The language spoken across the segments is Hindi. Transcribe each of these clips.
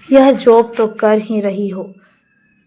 यह जॉब तो कर ही रही हो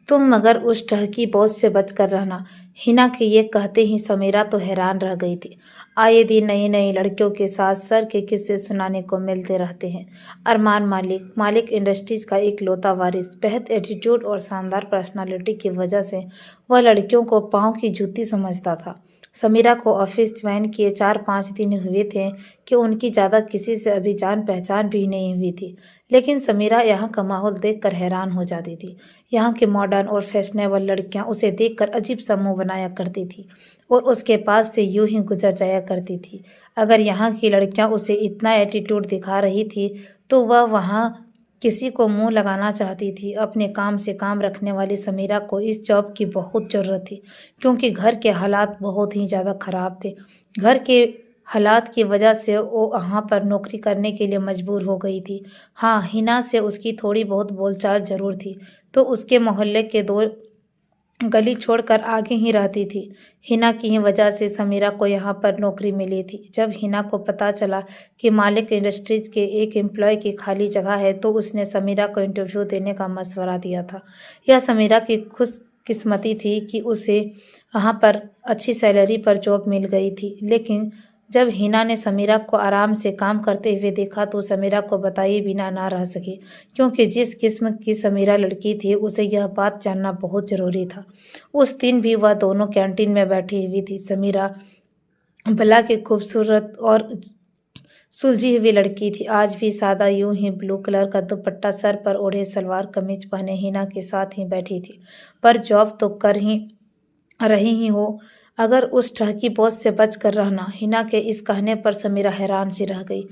तुम, मगर उस टहकी बॉस से बचकर रहना। हिना के ये कहते ही समीरा तो हैरान रह गई थी। आए दिन नई नई लड़कियों के साथ सर के किस्से सुनाने को मिलते रहते हैं। अरमान मालिक मालिक इंडस्ट्रीज का एक लौता वारिस, बेहद एटीट्यूड और शानदार पर्सनालिटी की वजह से वह लड़कियों को पाँव की जूती समझता था। समीरा को ऑफिस ज्वाइन किए 4-5 दिन हुए थे कि उनकी ज़्यादा किसी से अभी जान पहचान भी नहीं हुई थी, लेकिन समीरा यहाँ का माहौल देखकर हैरान हो जाती थी। यहाँ की मॉडर्न और फैशनेबल लड़कियाँ उसे देखकर अजीब सा मुँह बनाया करती थी और उसके पास से यूं ही गुजर जाया करती थी। अगर यहाँ की लड़कियाँ उसे इतना एटीट्यूड दिखा रही थी तो वह वहाँ किसी को मुंह लगाना चाहती थी। अपने काम से काम रखने वाली समीरा को इस जॉब की बहुत ज़रूरत थी, क्योंकि घर के हालात बहुत ही ज़्यादा ख़राब थे। घर के हालात की वजह से वो वहाँ पर नौकरी करने के लिए मजबूर हो गई थी। हाँ, हिना से उसकी थोड़ी बहुत बोलचाल ज़रूर थी, तो उसके मोहल्ले के 2 गली छोड़कर आगे ही रहती थी। हिना की ही वजह से समीरा को यहाँ पर नौकरी मिली थी। जब हिना को पता चला कि मालिक इंडस्ट्रीज के एक एम्प्लॉय की खाली जगह है, तो उसने समीरा को इंटरव्यू देने का मशवरा दिया था। यह समीरा की खुशकिस्मती थी कि उसे वहाँ पर अच्छी सैलरी पर जॉब मिल गई थी। लेकिन जब हिना ने समीरा को आराम से काम करते हुए देखा तो समीरा को बताए बिना ना रह सकी, क्योंकि जिस किस्म की समीरा लड़की थी उसे यह बात जानना बहुत ज़रूरी था। उस दिन भी वह दोनों कैंटीन में बैठी हुई थी। समीरा भला की खूबसूरत और सुलझी हुई लड़की थी। आज भी सादा यूं ही ब्लू कलर का दुपट्टा सर पर ओढ़े सलवार कमीज पहने हिना के साथ ही बैठी थी। पर जॉब तो कर ही रही ही हो, अगर उस ठहकी बॉस से बच कर रहना। हिना के इस कहने पर समीरा हैरान सी रह गई।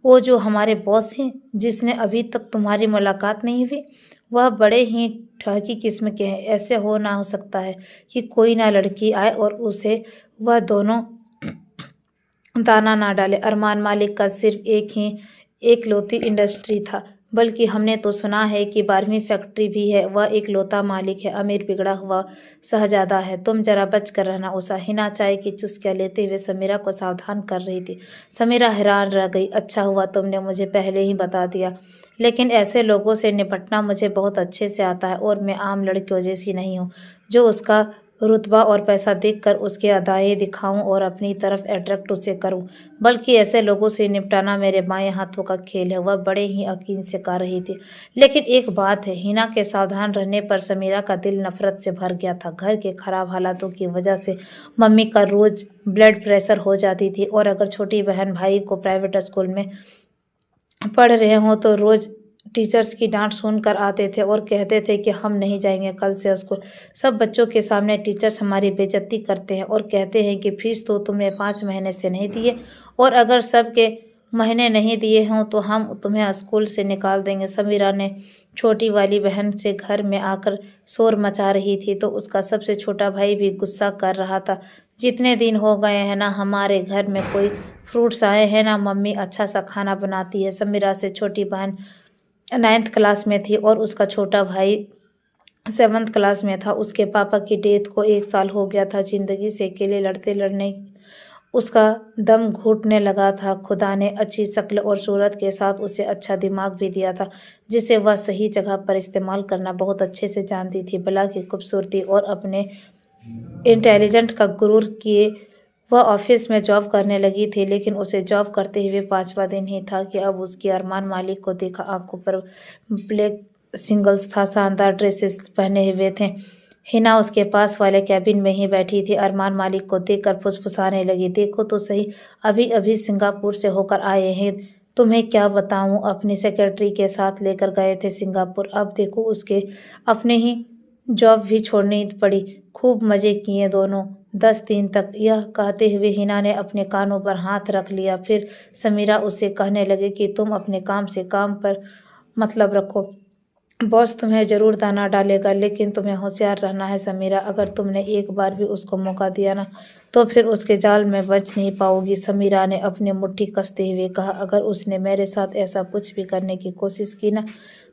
वो जो हमारे बॉस हैं, जिसने अभी तक तुम्हारी मुलाकात नहीं हुई, वह बड़े ही ठहकी किस्म के हैं। ऐसे ना हो सकता है कि कोई ना लड़की आए और उसे वह दोनों दाना ना डाले। अरमान मालिक का सिर्फ एकलौती इंडस्ट्री था, बल्कि हमने तो सुना है कि 12वीं फैक्ट्री भी है। वह एकलौता मालिक है, अमीर बिगड़ा हुआ शहजादा है। तुम जरा बच कर रहना उषा। हिना चाय की चुस्कियाँ लेते हुए समीरा को सावधान कर रही थी। समीरा हैरान रह गई। अच्छा हुआ तुमने मुझे पहले ही बता दिया, लेकिन ऐसे लोगों से निपटना मुझे बहुत अच्छे से आता है, और मैं आम लड़कियों जैसी नहीं हूँ जो उसका रुतबा और पैसा देखकर उसके अदाएँ दिखाऊं और अपनी तरफ अट्रैक्ट उसे करूं, बल्कि ऐसे लोगों से निपटाना मेरे बाएं हाथों का खेल है। वह बड़े ही यकीन से कह रही थी। लेकिन एक बात है, हिना के सावधान रहने पर समीरा का दिल नफरत से भर गया था। घर के खराब हालातों की वजह से मम्मी का रोज ब्लड प्रेशर हो जाती थी, और अगर छोटी बहन भाई को प्राइवेट स्कूल में पढ़ रहे हों तो रोज टीचर्स की डांट सुनकर आते थे और कहते थे कि हम नहीं जाएंगे कल से स्कूल। सब बच्चों के सामने टीचर्स हमारी बेइज्जती करते हैं और कहते हैं कि फीस तो तुम्हें 5 महीने से नहीं दिए, और अगर सब के महीने नहीं दिए हों तो हम तुम्हें स्कूल से निकाल देंगे। समीरा ने छोटी वाली बहन से घर में आकर शोर मचा रही थी, तो उसका सबसे छोटा भाई भी गुस्सा कर रहा था। जितने दिन हो गए हैं ना हमारे घर में कोई फ्रूट्स आए हैं, ना मम्मी अच्छा सा खाना बनाती है। समीरा से छोटी बहन 9th क्लास में थी और उसका छोटा भाई 7th क्लास में था। उसके पापा की डेथ को 1 साल हो गया था। जिंदगी से अकेले लड़ते लड़ने उसका दम घुटने लगा था। खुदा ने अच्छी शक्ल और सूरत के साथ उसे अच्छा दिमाग भी दिया था, जिसे वह सही जगह पर इस्तेमाल करना बहुत अच्छे से जानती थी। बला की खूबसूरती और अपने इंटेलिजेंट का गुरूर किए वह ऑफिस में जॉब करने लगी थी, लेकिन उसे जॉब करते हुए 5वां दिन ही था कि अब उसकी अरमान मालिक को देखा। आंखों पर ब्लैक सिंगल्स था, शानदार ड्रेसेस पहने हुए थे। हिना उसके पास वाले कैबिन में ही बैठी थी। अरमान मालिक को देखकर फुसफुसाने लगी, देखो तो सही, अभी अभी सिंगापुर से होकर आए हैं। तुम्हें क्या बताऊं, अपनी सेक्रेटरी के साथ लेकर गए थे सिंगापुर। अब देखो उसके अपने ही जॉब भी छोड़नी पड़ी। खूब मज़े किए दोनों 10 दिन तक। यह कहते हुए हिना ने अपने कानों पर हाथ रख लिया। फिर समीरा उससे कहने लगे कि तुम अपने काम से काम पर मतलब रखो। बॉस तुम्हें ज़रूर दाना डालेगा, लेकिन तुम्हें होशियार रहना है समीरा। अगर तुमने एक बार भी उसको मौका दिया ना, तो फिर उसके जाल में बच नहीं पाओगी। समीरा ने अपनी मुट्ठी कसते हुए कहा, अगर उसने मेरे साथ ऐसा कुछ भी करने की कोशिश की ना,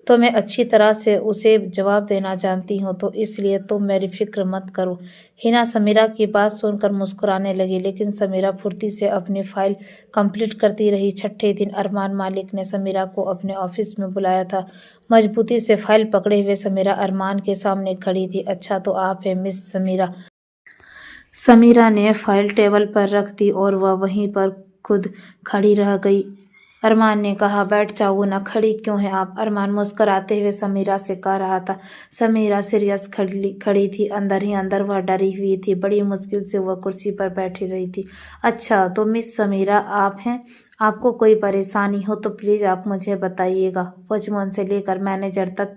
तो मैं अच्छी तरह से उसे जवाब देना जानती हूँ, तो इसलिए तुम मेरी फ़िक्र मत करो। हिना समीरा की बात सुनकर मुस्कुराने लगी, लेकिन समीरा फुर्ती से अपनी फ़ाइल कंप्लीट करती रही। छठे दिन अरमान मालिक ने समीरा को अपने ऑफ़िस में बुलाया था। मजबूती से फ़ाइल पकड़े हुए समीरा अरमान के सामने खड़ी थी। अच्छा, तो आप हैं मिस समीरा। समीरा ने फ़ाइल टेबल पर रख दी और वह वहीं पर खुद खड़ी रह गई। अरमान ने कहा, बैठ जाओ ना, खड़ी क्यों हैं आप? अरमान मुस्कुराते हुए समीरा से कह रहा था। समीरा सीरियस खड़ी थी। अंदर ही अंदर वह डरी हुई थी। बड़ी मुश्किल से वह कुर्सी पर बैठी रही थी। अच्छा, तो मिस समीरा आप हैं? आपको कोई परेशानी हो तो प्लीज़ आप मुझे बताइएगा। वॉचमैन से लेकर मैनेजर तक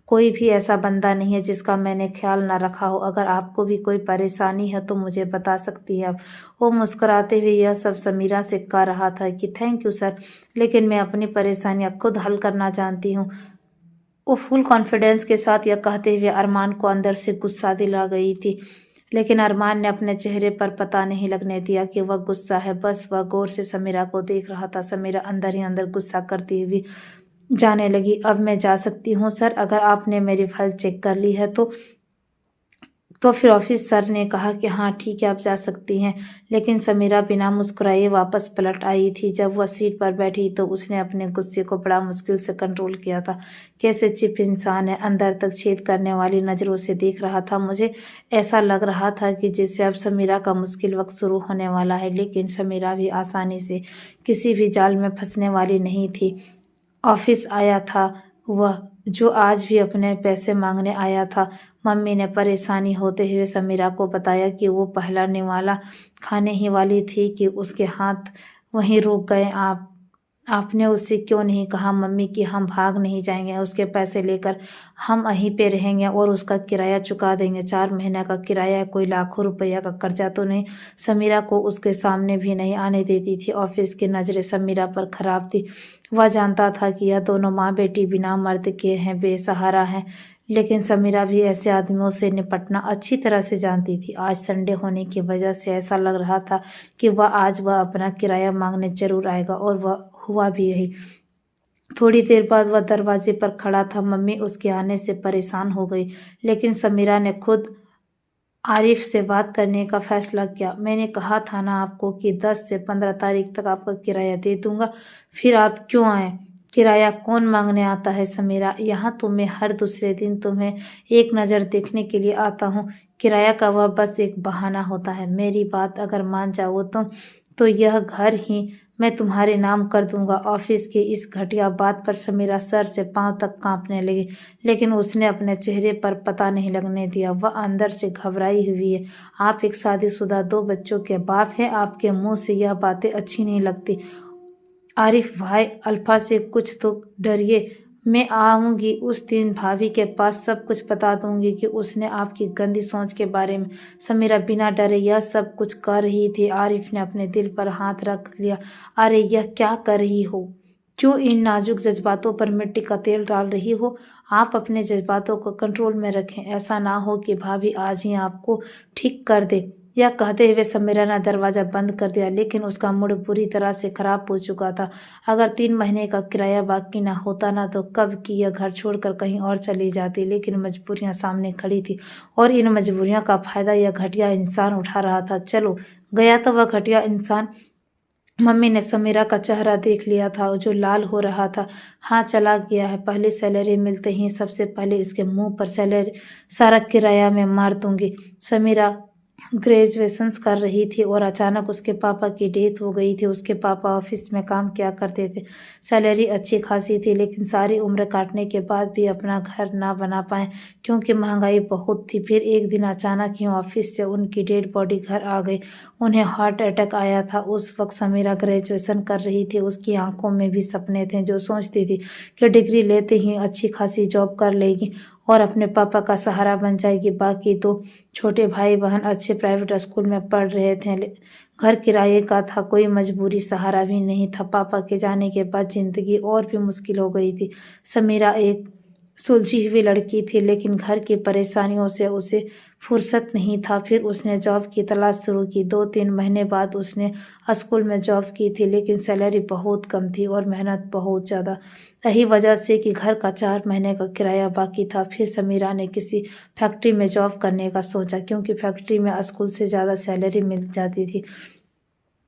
कोई भी ऐसा बंदा नहीं है जिसका मैंने ख्याल ना रखा हो। अगर आपको भी कोई परेशानी है तो मुझे बता सकती है आप। वो मुस्कुराते हुए यह सब समीरा से कह रहा था कि थैंक यू सर, लेकिन मैं अपनी परेशानियां खुद हल करना जानती हूँ। वो फुल कॉन्फिडेंस के साथ यह कहते हुए अरमान को अंदर से गुस्सा दिला गई थी, लेकिन अरमान ने अपने चेहरे पर पता नहीं लगने दिया कि वह गुस्सा है। बस वह गौर से समीरा को देख रहा था। समीरा अंदर ही अंदर गुस्सा करती हुई जाने लगी। अब मैं जा सकती हूँ सर? अगर आपने मेरी फाइल चेक कर ली है तो फिर ऑफिस सर ने कहा कि हाँ ठीक है, आप जा सकती हैं। लेकिन समीरा बिना मुस्कुराए वापस पलट आई थी। जब वह सीट पर बैठी तो उसने अपने गुस्से को बड़ा मुश्किल से कंट्रोल किया था। कैसे चिप इंसान है, अंदर तक छेद करने वाली नज़रों से देख रहा था। मुझे ऐसा लग रहा था कि जिससे अब समीरा का मुश्किल वक्त शुरू होने वाला है, लेकिन समीरा भी आसानी से किसी भी जाल में फंसने वाली नहीं थी। ऑफिस आया था वह, जो आज भी अपने पैसे मांगने आया था। मम्मी ने परेशानी होते हुए समीरा को बताया कि वो पहला निवाला खाने ही वाली थी कि उसके हाथ वहीं रुक गए। आपने उससे क्यों नहीं कहा मम्मी कि हम भाग नहीं जाएंगे, उसके पैसे लेकर हम वहीं पे रहेंगे और उसका किराया चुका देंगे। 4 महीने का किराया है, कोई लाखों रुपया का कर्जा तो नहीं। समीरा को उसके सामने भी नहीं आने देती थी। ऑफिस की नज़रें समीरा पर खराब थी। वह जानता था कि यह दोनों माँ बेटी बिना मर्द के हैं, बेसहारा हैं, लेकिन समीरा भी ऐसे आदमियों से निपटना अच्छी तरह से जानती थी। आज संडे होने की वजह से ऐसा लग रहा था कि आज वह अपना किराया मांगने जरूर आएगा, और वह हुआ भी यही। थोड़ी देर बाद वह दरवाजे पर खड़ा था। मम्मी उसके आने से परेशान हो गई, लेकिन समीरा ने खुद आरिफ से बात करने का फैसला किया। मैंने कहा था ना आपको कि 10 से 15 तारीख तक आपका किराया दे दूंगा, फिर आप क्यों आए? किराया कौन मांगने आता है समीरा? यहाँ तो मैं हर दूसरे दिन तुम्हें एक नज़र देखने के लिए आता हूँ। किराया का वह बस एक बहाना होता है। मेरी बात अगर मान जाओ तो यह घर ही मैं तुम्हारे नाम कर दूंगा। ऑफिस की इस घटिया बात पर समीरा सर से पांव तक कांपने लगी, लेकिन उसने अपने चेहरे पर पता नहीं लगने दिया। वह अंदर से घबराई हुई है। आप एक शादीशुदा 2 बच्चों के बाप हैं, आपके मुंह से यह बातें अच्छी नहीं लगती। आरिफ भाई, अल्फा से कुछ तो डरिए। मैं आऊंगी उस दिन भाभी के पास सब कुछ बता दूंगी कि उसने आपकी गंदी सोच के बारे में। समीरा बिना डरे यह सब कुछ कर रही थी। आरिफ ने अपने दिल पर हाथ रख लिया। अरे यह क्या कर रही हो? क्यों इन नाजुक जज्बातों पर मिट्टी का तेल डाल रही हो? आप अपने जज्बातों को कंट्रोल में रखें। ऐसा ना हो कि भाभी आज ही आपको ठीक कर दे। यह कहते हुए समीरा ने दरवाज़ा बंद कर दिया, लेकिन उसका मूड बुरी तरह से खराब हो चुका था। अगर 3 महीने का किराया बाकी ना होता ना तो कब की यह घर छोड़कर कहीं और चली जाती, लेकिन मजबूरियां सामने खड़ी थी और इन मजबूरियों का फायदा यह घटिया इंसान उठा रहा था। चलो गया तो वह घटिया इंसान। मम्मी ने समीरा का चेहरा देख लिया था जो लाल हो रहा था। हाँ, चला गया है। पहली सैलरी मिलते ही सबसे पहले इसके मुंह पर सैलरी सारा किराया मैं मार दूंगी। समीरा ग्रेजुएशन कर रही थी और अचानक उसके पापा की डेथ हो गई थी। उसके पापा ऑफिस में काम किया करते थे। सैलरी अच्छी खासी थी, लेकिन सारी उम्र काटने के बाद भी अपना घर ना बना पाए क्योंकि महंगाई बहुत थी। फिर एक दिन अचानक ही ऑफिस से उनकी डेड बॉडी घर आ गई। उन्हें हार्ट अटैक आया था। उस वक्त समीरा ग्रेजुएशन कर रही थी। उसकी आंखों में भी सपने थे, जो सोचती थी कि डिग्री लेते ही अच्छी खासी जॉब कर लेगी और अपने पापा का सहारा बन जाएगी। बाकी 2 छोटे भाई बहन अच्छे प्राइवेट स्कूल में पढ़ रहे थे। घर किराए का था, कोई मजबूरी सहारा भी नहीं था। पापा के जाने के बाद जिंदगी और भी मुश्किल हो गई थी। समीरा एक सुलझी हुई लड़की थी, लेकिन घर की परेशानियों से उसे फुर्सत नहीं था। फिर उसने जॉब की तलाश शुरू की। 2-3 महीने बाद उसने स्कूल में जॉब की थी, लेकिन सैलरी बहुत कम थी और मेहनत बहुत ज़्यादा। यही वजह से कि घर का 4 महीने का किराया बाकी था। फिर समीरा ने किसी फैक्ट्री में जॉब करने का सोचा, क्योंकि फैक्ट्री में स्कूल से ज़्यादा सैलरी मिल जाती थी।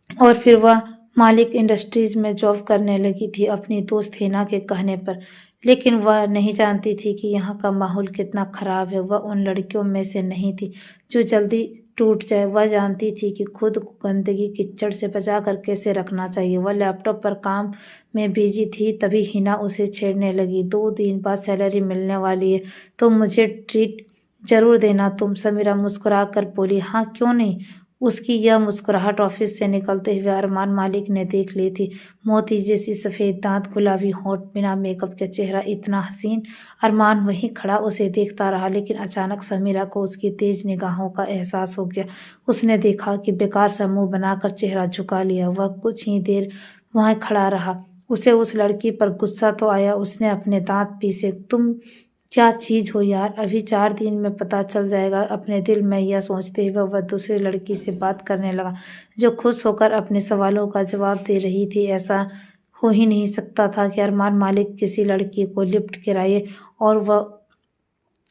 और फिर वह मालिक इंडस्ट्रीज में जॉब करने लगी थी, अपनी दोस्त हिना के कहने पर। लेकिन वह नहीं जानती थी कि यहाँ का माहौल कितना खराब है। वह उन लड़कियों में से नहीं थी जो जल्दी टूट जाए। वह जानती थी कि खुद को गंदगी कीचड़ से बचाकर कैसे रखना चाहिए। वह लैपटॉप पर काम में बिजी थी, तभी हिना उसे छेड़ने लगी। 2 दिन बाद सैलरी मिलने वाली है, तो मुझे ट्रीट जरूर देना तुम। समीरा मुस्कुरा कर बोली, हाँ क्यों नहीं। उसकी यह मुस्कुराहट ऑफिस से निकलते हुए अरमान मालिक ने देख ली थी। मोती जैसी सफ़ेद दांत, गुलाबी होंठ, बिना मेकअप का चेहरा, इतना हसीन। अरमान वहीं खड़ा उसे देखता रहा, लेकिन अचानक समीरा को उसकी तेज निगाहों का एहसास हो गया। उसने देखा कि बेकार सा मुंह बनाकर चेहरा झुका लिया। वह कुछ ही देर वहीं खड़ा रहा। उसे उस लड़की पर गुस्सा तो आया। उसने अपने दांत पीसे, तुम क्या चीज हो यार, अभी 4 दिन में पता चल जाएगा। अपने दिल में यह सोचते हुए वह दूसरी लड़की से बात करने लगा, जो खुश होकर अपने सवालों का जवाब दे रही थी। ऐसा हो ही नहीं सकता था कि अरमान मालिक किसी लड़की को लिफ्ट कराए और वह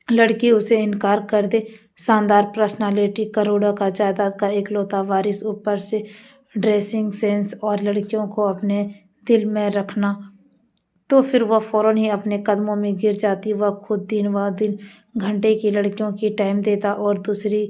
लड़की उसे इनकार कर दे। शानदार पर्सनालिटी, करोड़ों का जायदाद का इकलौता वारिस, ऊपर से ड्रेसिंग सेंस और लड़कियों को अपने दिल में रखना, तो फिर वह फ़ौरन ही अपने कदमों में गिर जाती। वह खुद दिन व दिन घंटे की लड़कियों की टाइम देता और दूसरी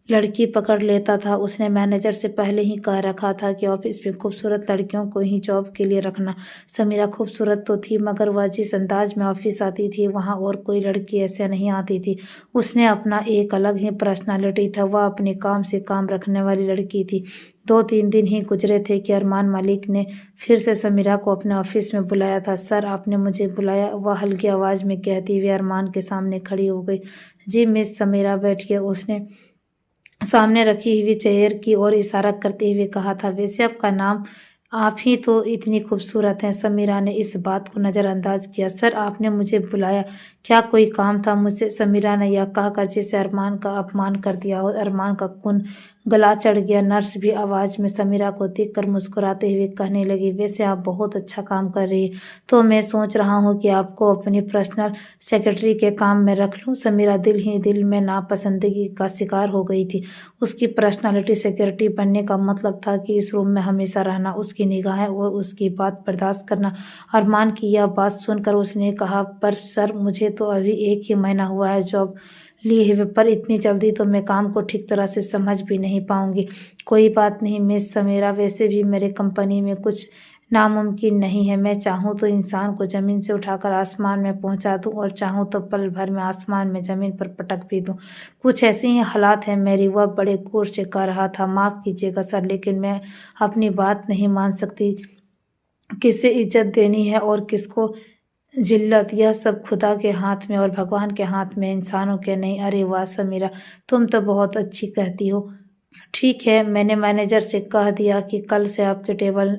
लड़की पकड़ लेता था। उसने मैनेजर से पहले ही कह रखा था कि ऑफिस में खूबसूरत लड़कियों को ही जॉब के लिए रखना। समीरा खूबसूरत तो थी, मगर वह जिस अंदाज में ऑफिस आती थी, वहाँ और कोई लड़की ऐसे नहीं आती थी। उसने अपना एक अलग ही पर्सनालिटी था। वह अपने काम से काम रखने वाली लड़की थी। 2-3 दिन ही गुजरे थे कि अरमान मलिक ने फिर से समीरा को अपने ऑफिस में बुलाया था। सर, आपने मुझे बुलाया, वह हल्की आवाज़ में कहती हुए अरमान के सामने खड़ी हो गई। जी मिस समीरा, बैठिए, उसने सामने रखी हुई चेयर की ओर इशारा करते हुए कहा था। वैसे आपका नाम, आप ही तो इतनी खूबसूरत हैं। समीरा ने इस बात को नज़रअंदाज किया। सर, आपने मुझे बुलाया, क्या कोई काम था मुझसे? समीरा ने यह कहकर जैसे अरमान का अपमान कर दिया और अरमान का खून गला चढ़ गया। नर्स भी आवाज़ में समीरा को देखकर मुस्कुराते हुए कहने लगी, वैसे आप बहुत अच्छा काम कर रही हैं, तो मैं सोच रहा हूँ कि आपको अपनी पर्सनल सेक्रेटरी के काम में रख लूँ। समीरा दिल ही दिल में नापसंदगी का शिकार हो गई थी। उसकी पर्सनालिटी सेक्रेटरी बनने का मतलब था कि इस रूम में हमेशा रहना, उसकी निगाहें और उसकी बात बर्दाश्त करना। अरमान की यह बात सुनकर उसने कहा, पर सर, मुझे तो अभी 1 ही महीना हुआ है जॉब लिए हुए, पर इतनी जल्दी तो मैं काम को ठीक तरह से समझ भी नहीं पाऊंगी। कोई बात नहीं मिस समीरा, वैसे भी मेरे कंपनी में कुछ नामुमकिन नहीं है। मैं चाहूँ तो इंसान को ज़मीन से उठाकर आसमान में पहुँचा दूँ और चाहूँ तो पल भर में आसमान में ज़मीन पर पटक भी दूँ। कुछ ऐसे ही हालात हैं मेरी। वह बड़े जोर से कह रहा था, माफ़ कीजिएगा सर, लेकिन मैं अपनी बात नहीं मान सकती। किसे इज्जत देनी है और किसको जिल्लत, यह सब खुदा के हाथ में और भगवान के हाथ में, इंसानों के नहीं। अरे वाह समीरा, तुम तो बहुत अच्छी कहती हो। ठीक है, मैंने मैनेजर से कह दिया कि कल से आपकी टेबल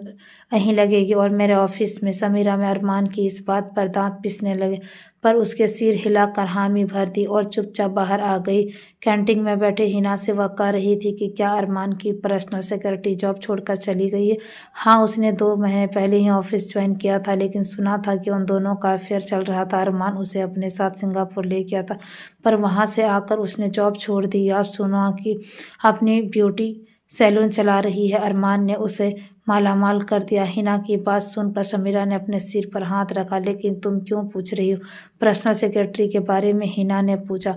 यहीं लगेगी और मेरे ऑफिस में। समीरा में अरमान की इस बात पर दांत पिसने लगे, पर उसके सिर हिलाकर हामी भर दी और चुपचाप बाहर आ गई। कैंटीन में बैठे हिना से वह कह रही थी कि क्या अरमान की पर्सनल सेक्रेटरी जॉब छोड़कर चली गई है? हाँ, उसने 2 महीने पहले ही ऑफिस ज्वाइन किया था, लेकिन सुना था कि उन दोनों का अफेयर चल रहा था। अरमान उसे अपने साथ सिंगापुर ले गया था, पर वहाँ से आकर उसने जॉब छोड़ दी। आप सुना कि अपनी ब्यूटी सैलून चला रही है। अरमान ने उसे मालामाल कर दिया। हिना की बात सुनकर समीरा ने अपने सिर पर हाथ रखा। लेकिन तुम क्यों पूछ रही हो पर्सनल सेक्रेटरी के बारे में? हिना ने पूछा।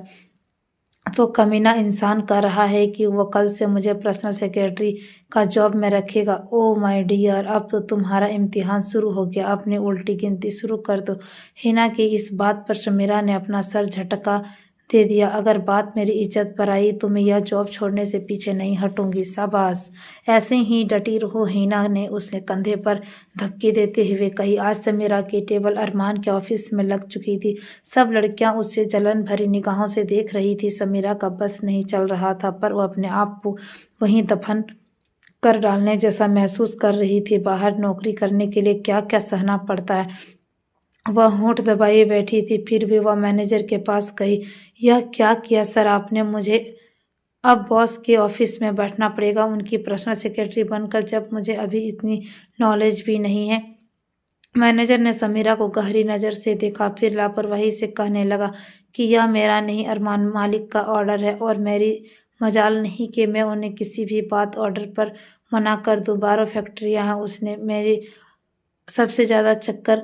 तो कमीना इंसान कह रहा है कि वो कल से मुझे पर्सनल सेक्रेटरी का जॉब में रखेगा। ओह माय डियर, अब तो तुम्हारा इम्तिहान शुरू हो गया। अपनी उल्टी गिनती शुरू कर दो। हिना की इस बात पर समीरा ने अपना सर झटका दे दिया। अगर बात मेरी इज्जत पर आई तो मैं यह जॉब छोड़ने से पीछे नहीं हटूंगी। शाबाश, ऐसे ही डटी रहो। हिना ने उसे कंधे पर धक्के देते हुए कही। आज समीरा की टेबल अरमान के ऑफिस में लग चुकी थी। सब लड़कियां उसे जलन भरी निगाहों से देख रही थी। समीरा का बस नहीं चल रहा था, पर वो अपने आप को वहीं दफन कर डालने जैसा महसूस कर रही थी। बाहर नौकरी करने के लिए क्या क्या सहना पड़ता है। वह होंठ दबाए बैठी थी। फिर भी वह मैनेजर के पास गई। यह क्या किया सर आपने? मुझे अब बॉस के ऑफिस में बैठना पड़ेगा उनकी पर्सनल सेक्रेटरी बनकर, जब मुझे अभी इतनी नॉलेज भी नहीं है। मैनेजर ने समीरा को गहरी नज़र से देखा, फिर लापरवाही से कहने लगा कि यह मेरा नहीं, अरमान मालिक का ऑर्डर है और मेरी मजाल नहीं कि मैं उन्हें किसी भी बात ऑर्डर पर मना कर दूं। 12 फैक्ट्रियां हैं, उसने मेरी सबसे ज़्यादा चक्कर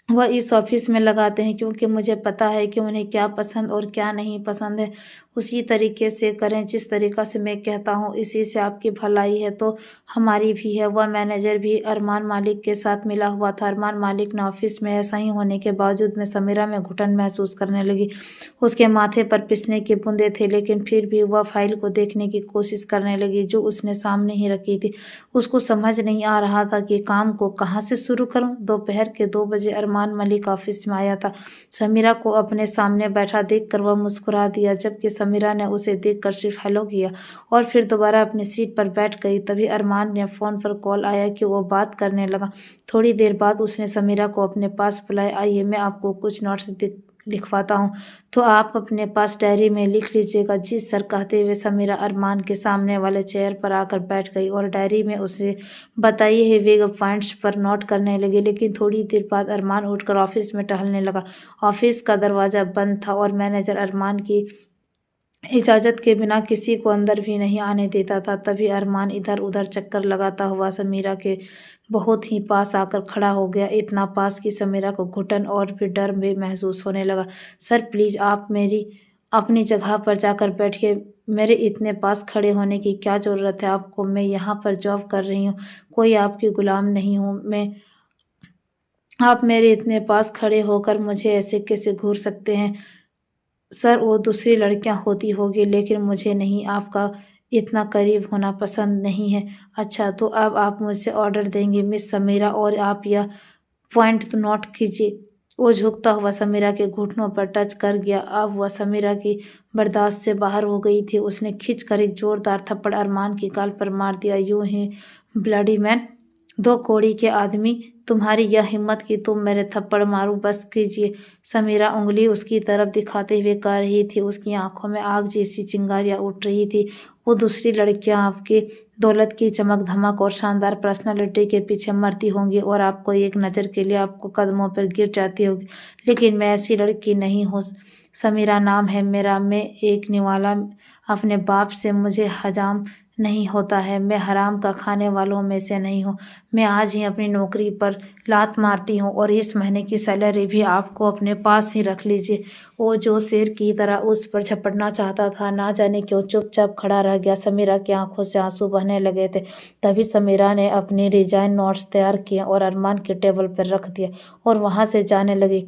वह इस ऑफिस में लगाते हैं, क्योंकि मुझे पता है कि उन्हें क्या पसंद और क्या नहीं पसंद है। उसी तरीके से करें जिस तरीक़ा से मैं कहता हूँ, इसी से आपकी भलाई है तो हमारी भी है। वह मैनेजर भी अरमान मालिक के साथ मिला हुआ था। अरमान मालिक ने ऑफिस में ऐसा ही होने के बावजूद में समीरा में घुटन महसूस करने लगी। उसके माथे पर पिसने की बूंदें थे, लेकिन फिर भी वह फाइल को देखने की कोशिश करने लगी जो उसने सामने ही रखी थी। उसको समझ नहीं आ रहा था कि काम को कहाँ से शुरू करूं। दोपहर के 2 बजे अरमान मलिक ऑफिस में आया था। समीरा को अपने सामने बैठा देखकर वह मुस्कुरा दिया, जबकि समीरा ने उसे देखकर सिर्फ हेलो किया और फिर दोबारा अपनी सीट पर बैठ गई। तभी अरमान ने फ़ोन पर कॉल आया कि वो बात करने लगा। थोड़ी देर बाद उसने समीरा को अपने पास बुलाया। आइए मैं आपको कुछ नोट्स लिखवाता हूँ, तो आप अपने पास डायरी में लिख लीजिएगा। जी सर, कहते हुए समीरा अरमान के सामने वाले चेयर पर आकर बैठ गई और डायरी में उसे बताइए हुए वेग पॉइंट्स पर नोट करने लगी। लेकिन थोड़ी देर बाद अरमान उठकर ऑफिस में टहलने लगा। ऑफिस का दरवाज़ा बंद था और मैनेजर अरमान की इजाज़त के बिना किसी को अंदर भी नहीं आने देता था। तभी अरमान इधर उधर चक्कर लगाता हुआ समीरा के बहुत ही पास आकर खड़ा हो गया, इतना पास कि समीरा को घुटन और फिर डर भी महसूस होने लगा। सर प्लीज़ आप मेरी अपनी जगह पर जाकर बैठिए। मेरे इतने पास खड़े होने की क्या ज़रूरत है आपको? मैं यहाँ पर जॉब कर रही हूँ, कोई आपकी गुलाम नहीं हूँ मैं। आप मेरे इतने पास खड़े होकर मुझे ऐसे कैसे घूर सकते हैं? सर वो दूसरी लड़कियां होती होगी, लेकिन मुझे नहीं, आपका इतना करीब होना पसंद नहीं है। अच्छा तो अब आप मुझसे ऑर्डर देंगी मिस समीरा, और आप यह पॉइंट तो नोट कीजिए। वो झुकता हुआ समीरा के घुटनों पर टच कर गया। अब वह समीरा की बर्दाश्त से बाहर हो गई थी। उसने खींचकर एक जोरदार थप्पड़ अरमान की गाल पर मार दिया। यूं ही ब्लडी मैन, 2 कौड़ी के आदमी, तुम्हारी यह हिम्मत कि तुम मेरे थप्पड़ मारो, बस कीजिए। समीरा उंगली उसकी तरफ दिखाते हुए कह रही थी। उसकी आंखों में आग जैसी चिंगारियां उठ रही थी। वो दूसरी लड़कियां आपकी दौलत की चमक धमक और शानदार पर्सनालिटी के पीछे मरती होंगी और आपको एक नज़र के लिए आपको कदमों पर गिर जाती होगी, लेकिन मैं ऐसी लड़की नहीं हूँ। समीरा नाम है मेरा, मैं एक निवाला, अपने बाप से मुझे हजाम नहीं होता है। मैं हराम का खाने वालों में से नहीं हूँ। मैं आज ही अपनी नौकरी पर लात मारती हूँ और इस महीने की सैलरी भी आपको अपने पास ही रख लीजिए। वो जो शेर की तरह उस पर झपटना चाहता था, ना जाने क्यों चुपचाप खड़ा रह गया। समीरा की आंखों से आंसू बहने लगे थे। तभी समीरा ने अपनी रिजाइन नोट्स तैयार किए और अरमान के टेबल पर रख दिया और वहाँ से जाने लगी।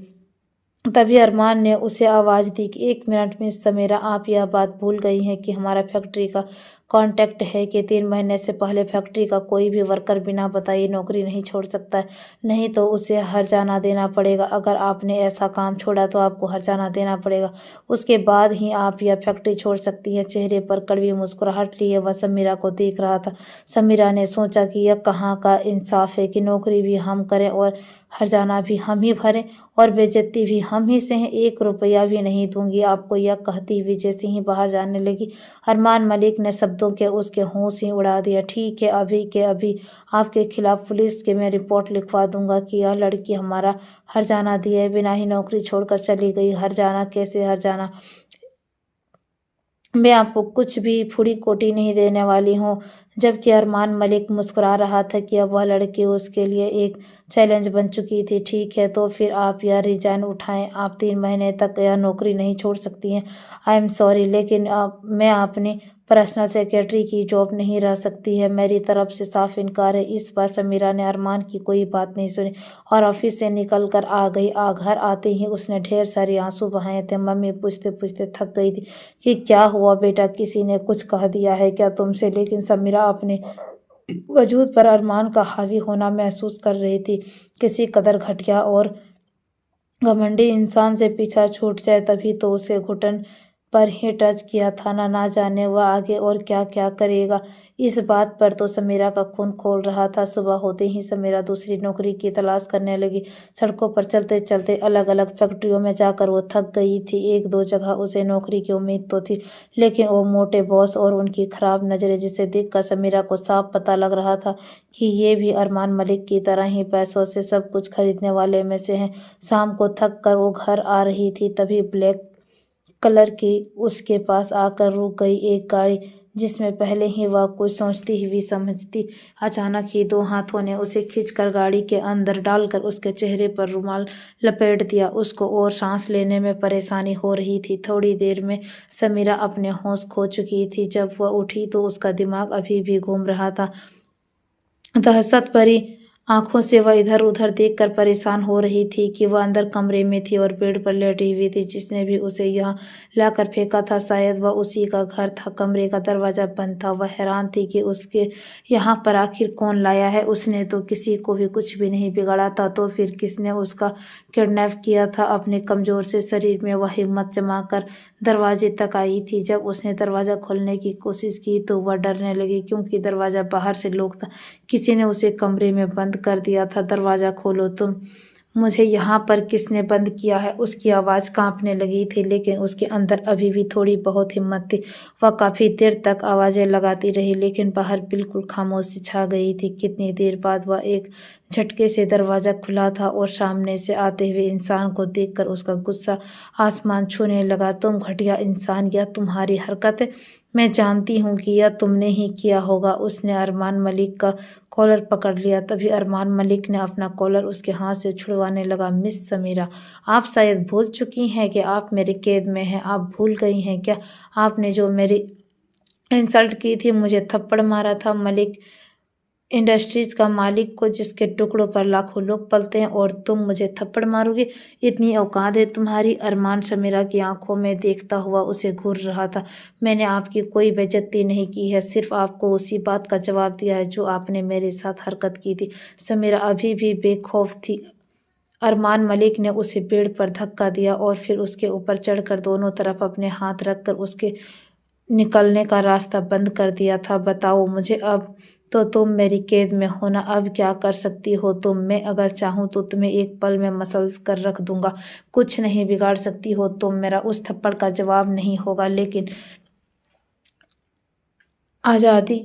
तभी अरमान ने उसे आवाज़ दी कि 1 मिनट मिस समीरा, आप यह बात भूल गई हैं कि हमारा फैक्ट्री का कॉन्ट्रैक्ट है कि 3 महीने से पहले फैक्ट्री का कोई भी वर्कर बिना बताए नौकरी नहीं छोड़ सकता है, नहीं तो उसे हर्जाना देना पड़ेगा। अगर आपने ऐसा काम छोड़ा तो आपको हर्जाना देना पड़ेगा, उसके बाद ही आप यह फैक्ट्री छोड़ सकती हैं। चेहरे पर कड़वी मुस्कुराहट लिए वह समीरा को देख रहा था। समीरा ने सोचा कि यह कहाँ का इंसाफ है कि नौकरी भी हम करें और हर्जाना भी हम ही भरें और बेइज्जती भी हम ही सहें। 1 रुपया भी नहीं दूंगी आपको, यह कहती हुई जैसे ही बाहर जाने लगी, अरमान मलिक ने शब्दों के उसके होश ही उड़ा दिया। ठीक है, अभी के अभी आपके खिलाफ पुलिस के मैं रिपोर्ट लिखवा दूंगा कि यह लड़की हमारा हर्जाना दिए बिना ही नौकरी छोड़कर चली गई। हर्जाना कैसे? हर्जाना मैं आपको कुछ भी फूटी कोटी नहीं देने वाली हूँ। जबकि अरमान मलिक मुस्कुरा रहा था कि अब वह लड़की उसके लिए एक चैलेंज बन चुकी थी। ठीक है, तो फिर आप यह रिजाइन उठाएं। आप 3 महीने तक यह नौकरी नहीं छोड़ सकती हैं। आई एम सॉरी, लेकिन मैं अपनी पर्सनल सेक्रेटरी की जॉब नहीं रह सकती है। मेरी तरफ से साफ इनकार है। इस बार समीरा ने अरमान की कोई बात नहीं सुनी और ऑफिस से निकल कर आ गई। घर आते ही उसने ढेर सारे आंसू बहाए थे। मम्मी पूछते पूछते थक गई थी कि क्या हुआ बेटा, किसी ने कुछ कह दिया है क्या तुमसे? लेकिन समीरा अपने वजूद पर अरमान का हावी होना महसूस कर रही थी। किसी कदर घटिया और घमंडी इंसान से पीछा छूट जाए तभी तो उसे घुटन पर ही टच किया था ना जाने वह आगे और क्या क्या करेगा। इस बात पर तो समीरा का खून खोल रहा था। सुबह होते ही समीरा दूसरी नौकरी की तलाश करने लगी। सड़कों पर चलते चलते अलग अलग फैक्ट्रियों में जाकर वो थक गई थी। एक दो जगह उसे नौकरी की उम्मीद तो थी, लेकिन वो मोटे बॉस और उनकी खराब नज़रें जिसे देखकर समीरा को साफ पता लग रहा था कि ये भी अरमान मलिक की तरह ही पैसों से सब कुछ खरीदने वाले में से हैं। शाम को थक कर वो घर आ रही थी, तभी ब्लैक कलर की उसके पास आकर रुक गई एक गाड़ी, जिसमें पहले ही वह कुछ सोचती हुई समझती। अचानक ही दो हाथों ने उसे खींचकर गाड़ी के अंदर डालकर उसके चेहरे पर रुमाल लपेट दिया। उसको और सांस लेने में परेशानी हो रही थी। थोड़ी देर में समीरा अपने होश खो चुकी थी। जब वह उठी तो उसका दिमाग अभी भी घूम रहा था। दहशत भरी आंखों से वह इधर उधर देखकर परेशान हो रही थी कि वह अंदर कमरे में थी और बेड पर लेटी हुई थी। जिसने भी उसे यहाँ लाकर फेंका था शायद वह उसी का घर था। कमरे का दरवाजा बंद था। वह हैरान थी कि उसके यहाँ पर आखिर कौन लाया है। उसने तो किसी को भी कुछ भी नहीं बिगाड़ा था, तो फिर किसने उसका किडनैप किया था। अपने कमजोर से शरीर में वह हिम्मत जमा कर दरवाजे तक आई थी। जब उसने दरवाज़ा खोलने की कोशिश की तो वह डरने लगी, क्योंकि दरवाज़ा बाहर से लॉक था। किसी ने उसे कमरे में बंद कर दिया था। दरवाज़ा खोलो तुम, मुझे यहाँ पर किसने बंद किया है। उसकी आवाज़ कांपने लगी थी, लेकिन उसके अंदर अभी भी थोड़ी बहुत हिम्मत थी। वह काफ़ी देर तक आवाज़ें लगाती रही, लेकिन बाहर बिल्कुल खामोशी छा गई थी। कितनी देर बाद वह एक झटके से दरवाज़ा खुला था और सामने से आते हुए इंसान को देखकर उसका गुस्सा आसमान छूने लगा। तुम घटिया इंसान, यह तुम्हारी हरकत मैं जानती हूँ कि यह तुमने ही किया होगा। उसने अरमान मलिक का कॉलर पकड़ लिया। तभी अरमान मलिक ने अपना कॉलर उसके हाथ से छुड़वाने लगा। मिस समीरा, आप शायद भूल चुकी हैं कि आप मेरे कैद में हैं। आप भूल गई हैं क्या आपने जो मेरी इंसल्ट की थी, मुझे थप्पड़ मारा था मलिक इंडस्ट्रीज का मालिक को, जिसके टुकड़ों पर लाखों लोग पलते हैं, और तुम मुझे थप्पड़ मारोगे? इतनी औकात है तुम्हारी? अरमान समीरा की आंखों में देखता हुआ उसे घूर रहा था। मैंने आपकी कोई बेइज्जती नहीं की है, सिर्फ आपको उसी बात का जवाब दिया है जो आपने मेरे साथ हरकत की थी। समीरा अभी भी बेखौफ थी। अरमान मलिक ने उसे बेड पर धक्का दिया और फिर उसके ऊपर चढ़कर दोनों तरफ अपने हाथ रखकर उसके निकलने का रास्ता बंद कर दिया था। बताओ मुझे अब तो तुम मेरी कैद में हो ना, अब क्या कर सकती हो तुम? मैं अगर चाहूँ तो तुम्हें एक पल में मसल कर रख दूंगा। कुछ नहीं बिगाड़ सकती हो तुम। मेरा उस थप्पड़ का जवाब नहीं होगा, लेकिन आज़ादी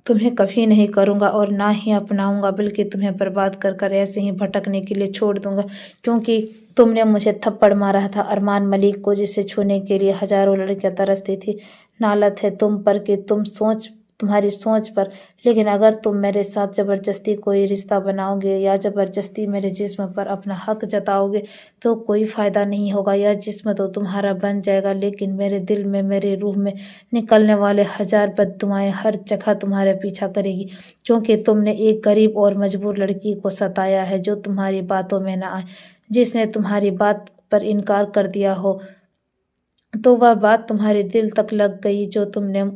तुम्हें कभी नहीं करूँगा और ना ही अपनाऊंगा, बल्कि तुम्हें बर्बाद कर कर ऐसे ही भटकने के लिए छोड़ दूंगा, क्योंकि तुमने मुझे थप्पड़ मारा था। अरमान मलिक को जिसे छूने के लिए हजारों लड़कियां तरसती थी। नालत है तुम पर कि तुम्हारी सोच पर, लेकिन अगर तुम मेरे साथ ज़बरदस्ती कोई रिश्ता बनाओगे या ज़बरदस्ती मेरे जिस्म पर अपना हक जताओगे तो कोई फ़ायदा नहीं होगा। यह जिस्म तो तुम्हारा बन जाएगा, लेकिन मेरे दिल में, मेरे रूह में निकलने वाले हजार बद्दुआएं हर जगह तुम्हारे पीछा करेगी, क्योंकि तुमने एक गरीब और मजबूर लड़की को सताया है जो तुम्हारी बातों में ना आए। जिसने तुम्हारी बात पर इनकार कर दिया हो तो वह बात तुम्हारे दिल तक लग गई। जो तुमने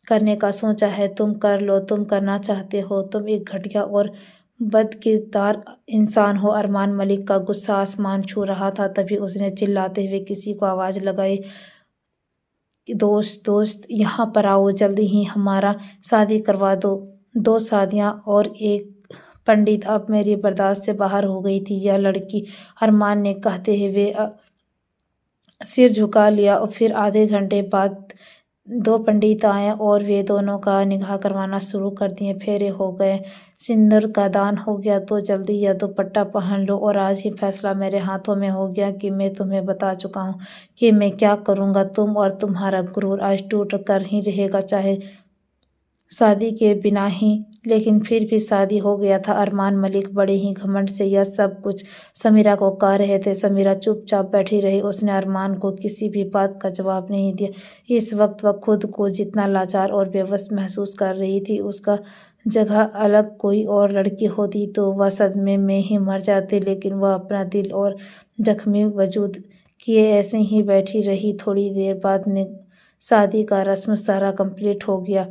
करने का सोचा है तुम कर लो। तुम करना चाहते हो, तुम एक घटिया और बदकिरदार इंसान हो। अरमान मलिक का गुस्सा आसमान छू रहा था। तभी उसने चिल्लाते हुए किसी को आवाज़ लगाई कि दोस्त दोस्त यहाँ पर आओ, जल्दी ही हमारा शादी करवा दो। दो शादियाँ और एक पंडित अब मेरी बर्दाश्त से बाहर हो गई थी यह लड़की, अरमान ने कहते हुए सिर झुका लिया। और फिर आधे घंटे बाद दो पंडित आए और वे दोनों का निकाह करवाना शुरू कर दिए। फेरे हो गए, सिंदूर का दान हो गया। तो जल्दी यह दुपट्टा पहन लो। और आज ही फैसला मेरे हाथों में हो गया कि मैं तुम्हें बता चुका हूँ कि मैं क्या करूँगा। तुम और तुम्हारा गुरूर आज टूट कर ही रहेगा, चाहे शादी के बिना ही, लेकिन फिर भी शादी हो गया था। अरमान मलिक बड़े ही घमंड से यह सब कुछ समीरा को कह रहे थे। समीरा चुपचाप बैठी रही। उसने अरमान को किसी भी बात का जवाब नहीं दिया। इस वक्त वह खुद को जितना लाचार और बेबस महसूस कर रही थी, उसका जगह अलग कोई और लड़की होती तो वह सदमे में ही मर जाती, लेकिन वह अपना दिल और जख्मी वजूद किए ऐसे ही बैठी रही। थोड़ी देर बाद शादी का रस्म सारा कंप्लीट हो गया,